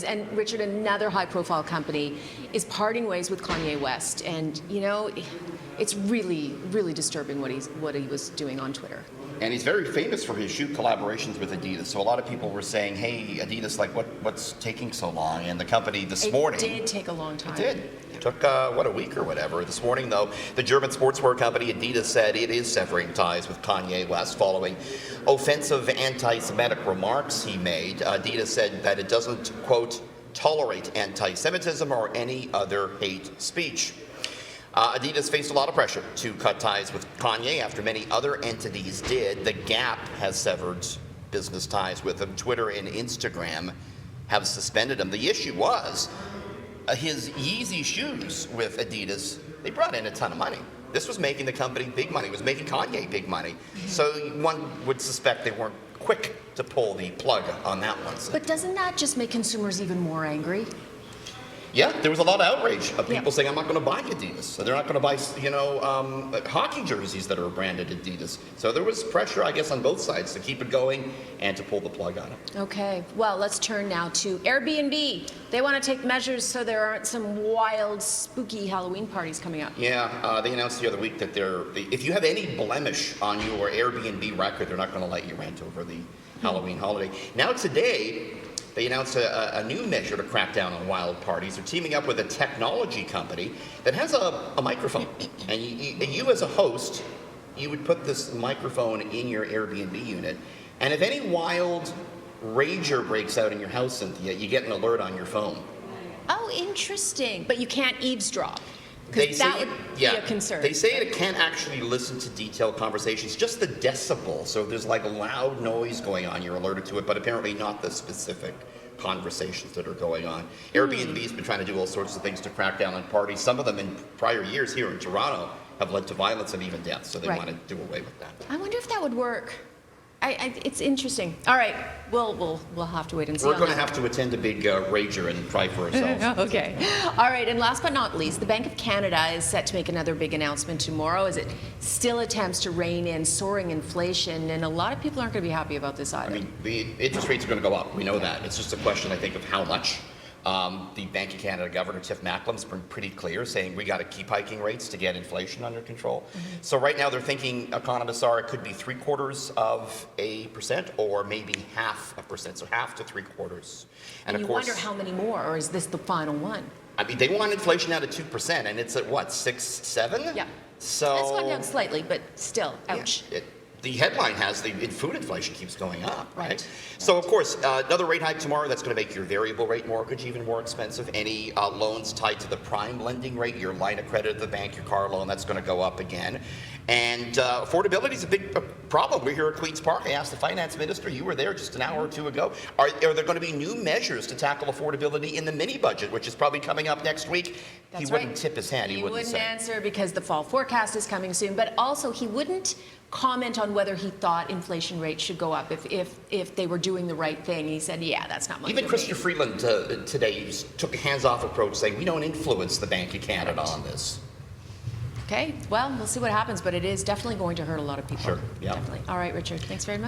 And Richard, another high-profile company is parting ways with Kanye West, and you know, it's really, really disturbing what he was doing on Twitter. And he's very famous for his shoe collaborations with Adidas. So a lot of people were saying, "Hey, Adidas, like, what's taking so long?" And the company this morning, it did take a long time. It did. It took a week or whatever. This morning, though, the German sportswear company Adidas said it is severing ties with Kanye West following offensive anti-Semitic remarks he made. Adidas said that it doesn't, quote, tolerate anti-Semitism or any other hate speech. Adidas faced a lot of pressure to cut ties with Kanye after many other entities did. The Gap has severed business ties with him. Twitter and Instagram have suspended him. The issue was his Yeezy shoes with Adidas. They brought in a ton of money. This was making the company big money. It was making Kanye big money. So one would suspect they weren't quick to pull the plug on that one. But doesn't that just make consumers even more angry? Yeah, there was a lot of outrage of people saying, "I'm not going to buy Adidas." So they're not going to buy, hockey jerseys that are branded Adidas. So there was pressure, I guess, on both sides to keep it going and to pull the plug on it. Okay, well, let's turn now to Airbnb. They want to take measures so there aren't some wild, spooky Halloween parties coming up. Yeah, they announced the other week that if you have any blemish on your Airbnb record, they're not going to let you rent over the Halloween holiday. Now today, they announced a new measure to crack down on wild parties. They're teaming up with a technology company that has a microphone. And you as a host, you would put this microphone in your Airbnb unit. And if any wild rager breaks out in your house, Cynthia, you get an alert on your phone. Oh, interesting. But you can't eavesdrop. They that would be a concern. They say it can't actually listen to detailed conversations, just the decibel. So there's like a loud noise going on, you're alerted to it, but apparently not the specific conversations that are going on. Airbnb's been trying to do all sorts of things to crack down on parties. Some of them in prior years here in Toronto have led to violence and even death, so they want to do away with that. I wonder if that would work. It's interesting. All right, we'll have to wait and see. We're going to have to attend a big rager and try for ourselves. Okay. All right, and last but not least, the Bank of Canada is set to make another big announcement tomorrow as it still attempts to rein in soaring inflation, and a lot of people aren't going to be happy about this either. I mean, the interest rates are going to go up. We know that. It's just a question, I think, of how much. The Bank of Canada Governor Tiff Macklem's been pretty clear, saying we got to keep hiking rates to get inflation under control. So right now they're thinking, economists are, it could be 0.75% or maybe 0.5%, so 0.5 to 3/4. And you wonder how many more, or is this the final one? I mean, they want inflation out at 2%, and it's at what, 6, 7? Yeah. So it's gone down slightly, but still, ouch. Yeah, the headline has the food inflation keeps going up, right? So, of course, another rate hike tomorrow, that's going to make your variable rate mortgage even more expensive. Any loans tied to the prime lending rate, your line of credit at the bank, your car loan, that's going to go up again. And affordability is a big problem. We're here at Queen's Park. I asked the finance minister, you were there just an hour or two ago, are there going to be new measures to tackle affordability in the mini budget, which is probably coming up next week? He wouldn't tip his hand. He wouldn't say. Answer because the fall forecast is coming soon, but also he wouldn't comment on whether he thought inflation rates should go up if they were doing the right thing. He said, yeah, that's not my Even Chrystia Freeland today took a hands-off approach, saying we don't influence the Bank of Canada on this. Okay, well, we'll see what happens, but it is definitely going to hurt a lot of people. Sure, yeah. Definitely. All right, Richard, thanks very much.